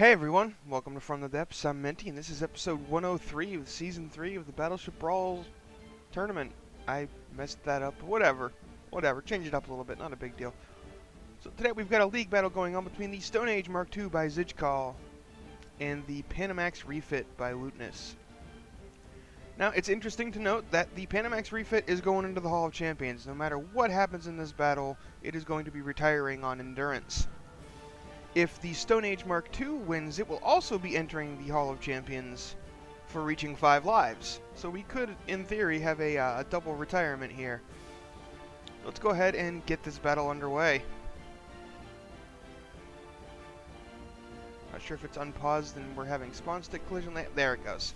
Hey everyone, welcome to From the Depths. I'm Minty, and this is episode 103 of Season 3 of the Battleship Brawl tournament. I messed that up. Whatever. Change it up a little bit, not a big deal. So today we've got a league battle going on between the Stone Age Mark II by Zijkal and the Panamax Refit by Lootness. Now, it's interesting to note that the Panamax Refit is going into the Hall of Champions. No matter what happens in this battle, it is going to be retiring on Endurance. If the Stone Age Mark II wins, it will also be entering the Hall of Champions for reaching 5 lives. So we could, in theory, have a double retirement here. Let's go ahead and get this battle underway. Not sure if it's unpaused and we're having spawn stick collision. There it goes.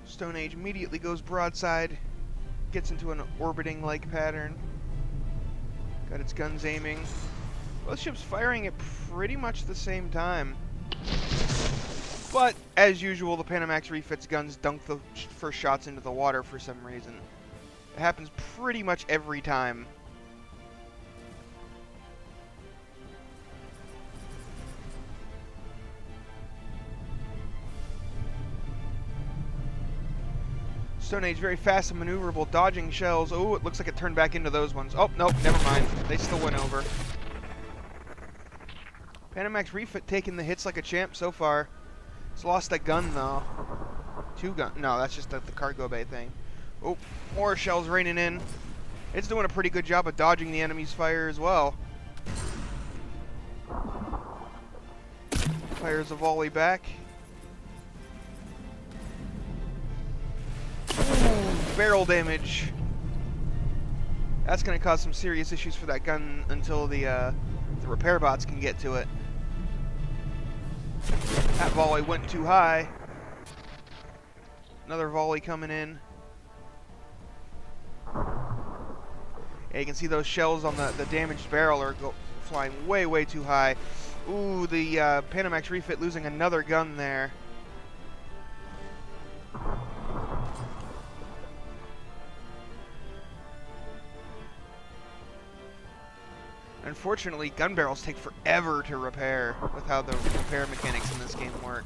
Stone Age immediately goes broadside. Gets into an orbiting-like pattern. Got its guns aiming. Both ships firing at pretty much the same time. But, as usual, the Panamax Refit's guns dunk the first shots into the water for some reason. It happens pretty much every time. Stone Age very fast and maneuverable, dodging shells. Oh, it looks like it turned back into those ones. Oh, nope, never mind. They still went over. Panamax Refit taking the hits like a champ so far. It's lost a gun, though. 2 guns. No, that's just the cargo bay thing. Oh, more shells raining in. It's doing a pretty good job of dodging the enemy's fire as well. Fires a volley back. Barrel damage. That's going to cause some serious issues for that gun until the repair bots can get to it. That volley went too high. Another volley coming in. Yeah, you can see those shells on the damaged barrel are flying way too high. Ooh, the Panamax Refit losing another gun there. Unfortunately, gun barrels take forever to repair with how the repair mechanics in this game work.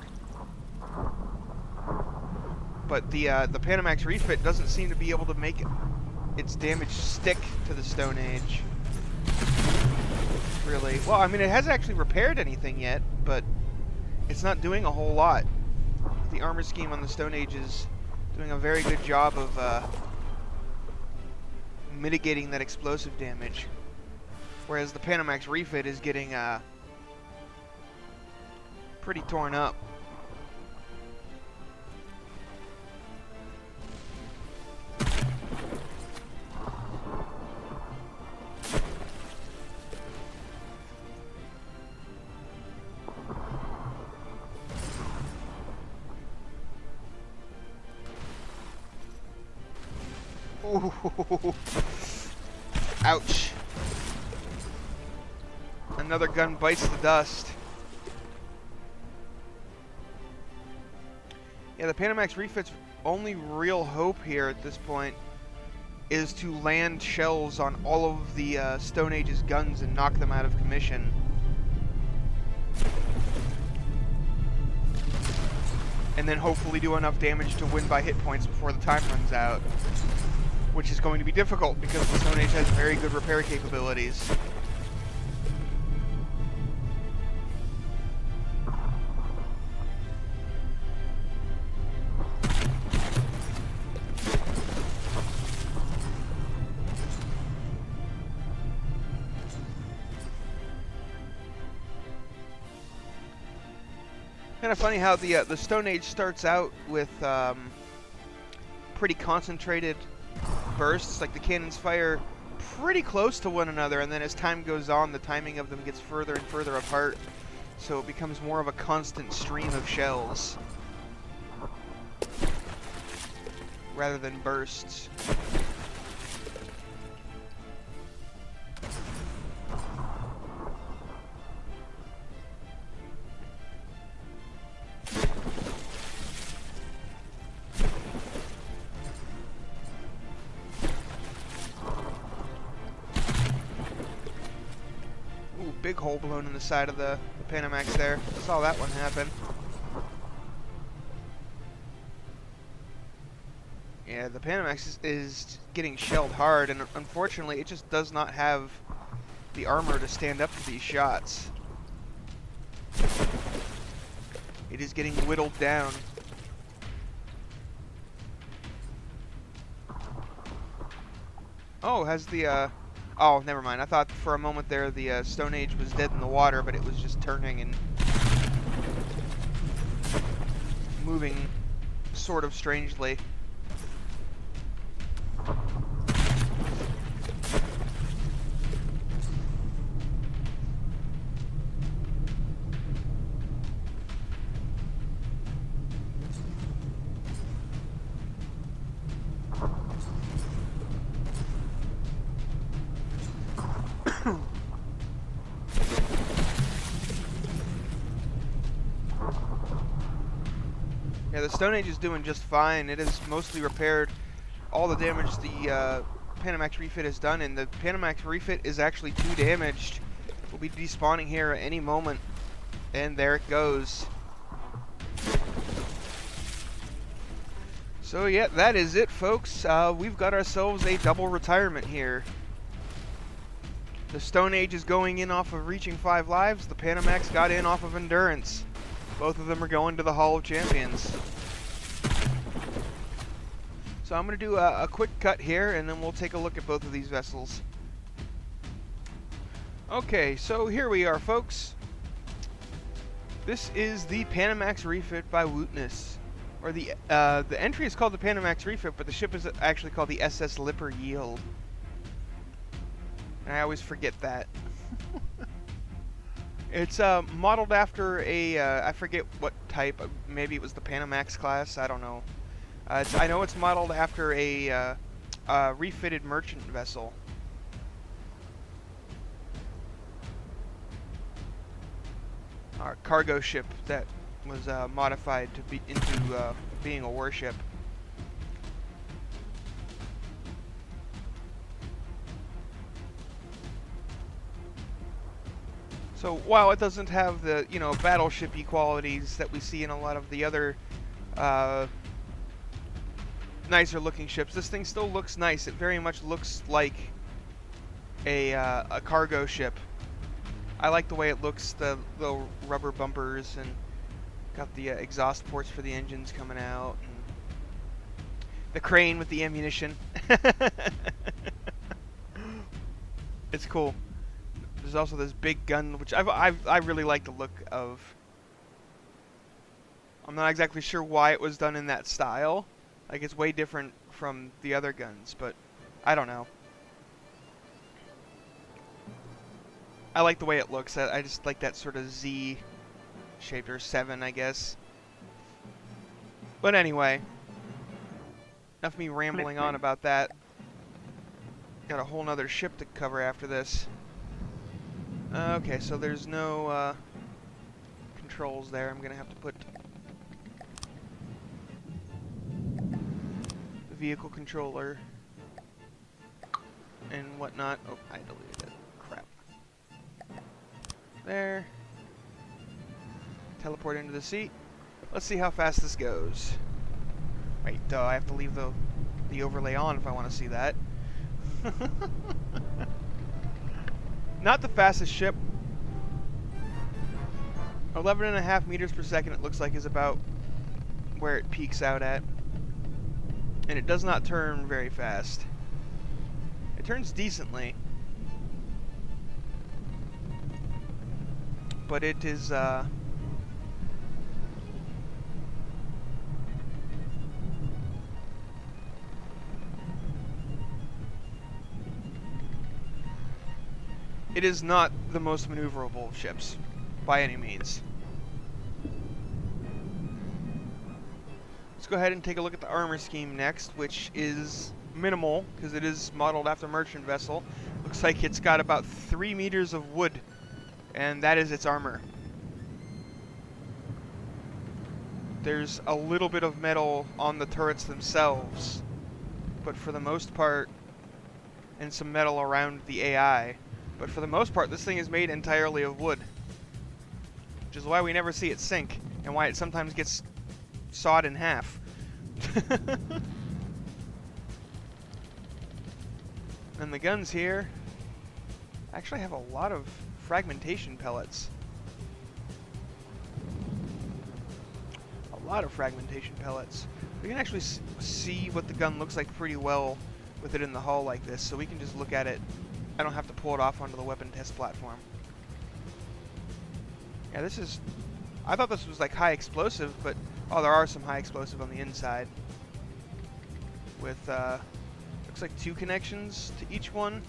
But the Panamax Refit doesn't seem to be able to make its damage stick to the Stone Age. Really. Well, I mean, it hasn't actually repaired anything yet, but it's not doing a whole lot. The armor scheme on the Stone Age is doing a very good job of mitigating that explosive damage. Whereas the Panamax Refit is getting pretty torn up. Ooh. Ouch. Another gun bites the dust. Yeah, the Panamax Refit's only real hope here at this point is to land shells on all of the Stone Age's guns and knock them out of commission. And then hopefully do enough damage to win by hit points before the time runs out. Which is going to be difficult because the Stone Age has very good repair capabilities. Kind of funny how the Stone Age starts out with pretty concentrated bursts, like the cannons fire pretty close to one another, and then as time goes on, the timing of them gets further and further apart, so it becomes more of a constant stream of shells rather than bursts. big hole blown in the side of the Panamax there. Saw that one happen. Yeah, the Panamax is getting shelled hard, and unfortunately it just does not have the armor to stand up to these shots. It is getting whittled down. Oh, has the, oh, never mind. I thought for a moment there the Stone Age was dead in the water, but it was just turning and moving sort of strangely. Yeah, the Stone Age is doing just fine. It has mostly repaired all the damage the Panamax Refit has done, and the Panamax Refit is actually too damaged. We'll be despawning here at any moment, and there it goes. So yeah, that is it, folks. We've got ourselves a double retirement here. The Stone Age is going in off of reaching 5 lives. The Panamax got in off of endurance. Both of them are going to the Hall of Champions. So I'm going to do a quick cut here, and then we'll take a look at both of these vessels. Okay, so here we are, folks. This is the Panamax Refit by Wootness. Or the entry is called the Panamax Refit, but the ship is actually called the SS Lipper Yield. And I always forget that. It's modeled after a, I forget what type, maybe it was the Panamax class, I don't know. I know it's modeled after a refitted merchant vessel. Our cargo ship that was modified to be into being a warship. So while it doesn't have the, you know, battleship qualities that we see in a lot of the other nicer looking ships, this thing still looks nice. It very much looks like a cargo ship. I like the way it looks, the little rubber bumpers, and got the exhaust ports for the engines coming out, and the crane with the ammunition. It's cool. There's also this big gun, which I really like the look of. I'm not exactly sure why it was done in that style. Like, it's way different from the other guns, but I don't know. I like the way it looks. I just like that sort of Z shaped, or 7, I guess. But anyway, enough of me rambling on about that. Got a whole nother ship to cover after this. Okay, so there's no controls there. I'm gonna have to put the vehicle controller and whatnot. Oh, I deleted it. Crap. There. Teleport into the seat. Let's see how fast this goes. Wait, I have to leave the overlay on if I want to see that. Not the fastest ship. 11.5 meters per second, it looks like, is about where it peaks out at. And it does not turn very fast. It turns decently. But it is, it is not the most maneuverable of ships, by any means. Let's go ahead and take a look at the armor scheme next, which is minimal, because it is modeled after a merchant vessel. Looks like it's got about 3 meters of wood, and that is its armor. There's a little bit of metal on the turrets themselves, but for the most part, and some metal around the AI. But for the most part, this thing is made entirely of wood. Which is why we never see it sink, and why it sometimes gets sawed in half. And the guns here actually have a lot of fragmentation pellets. A lot of fragmentation pellets. We can actually see what the gun looks like pretty well with it in the hull like this, so we can just look at it. I don't have to pull it off onto the weapon test platform. Yeah, this is... I thought this was like high explosive, but... Oh, there are some high explosive on the inside. With, looks like 2 connections to each one.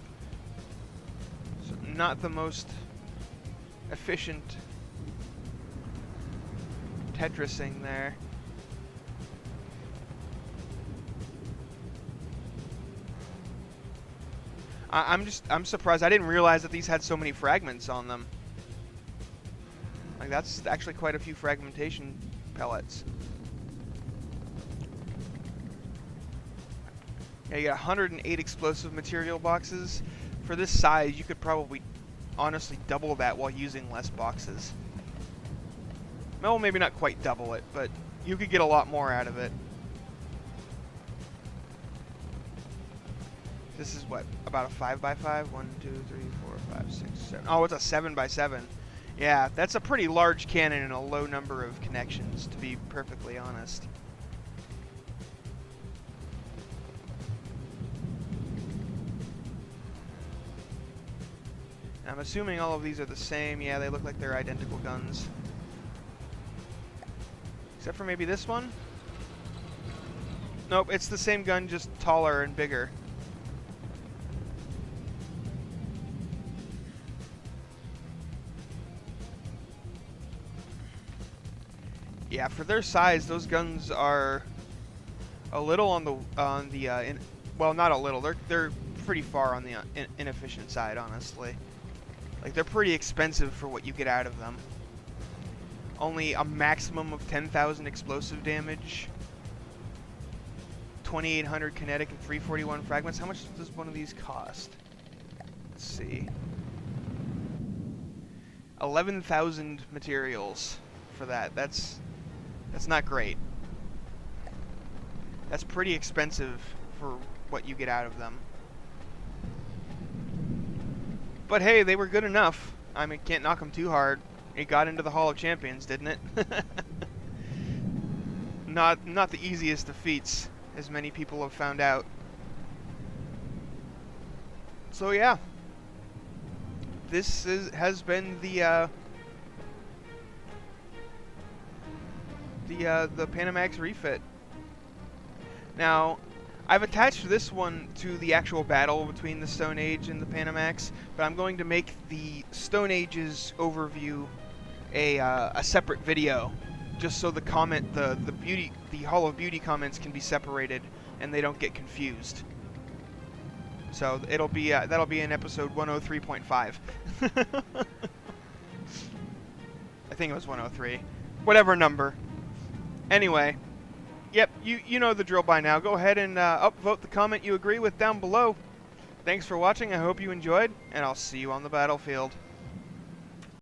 So not the most efficient Tetrising there. I'm surprised. I didn't realize that these had so many fragments on them. Like, that's actually quite a few fragmentation pellets. Yeah, you got 108 explosive material boxes. For this size, you could probably honestly double that while using less boxes. Well, maybe not quite double it, but you could get a lot more out of it. This is what, about a 5x5? 1, 2, 3, 4, 5, 6, 7. Oh, it's a 7x7. Yeah, that's a pretty large cannon and a low number of connections, to be perfectly honest. I'm assuming all of these are the same. Yeah, they look like they're identical guns. Except for maybe this one? Nope, it's the same gun, just taller and bigger. Yeah, for their size, those guns are a little on the well, not a little. They're pretty far on the inefficient side, honestly. Like, they're pretty expensive for what you get out of them. Only a maximum of 10,000 explosive damage, 2,800 kinetic, and 341 fragments. How much does one of these cost? Let's see. 11,000 materials for that. That's not great. That's pretty expensive for what you get out of them. But hey, they were good enough. I mean, can't knock them too hard. It got into the Hall of Champions, didn't it? Not the easiest of feats, as many people have found out. So yeah, this has been the Panamax Refit. Now, I've attached this one to the actual battle between the Stone Age and the Panamax, but I'm going to make the Stone Age's overview a separate video, just so the Hall of Beauty comments can be separated and they don't get confused. So it'll be that'll be in episode 103.5. I think it was 103, whatever number. Anyway. Yep, you know the drill by now. Go ahead and upvote the comment you agree with down below. Thanks for watching, I hope you enjoyed, and I'll see you on the battlefield.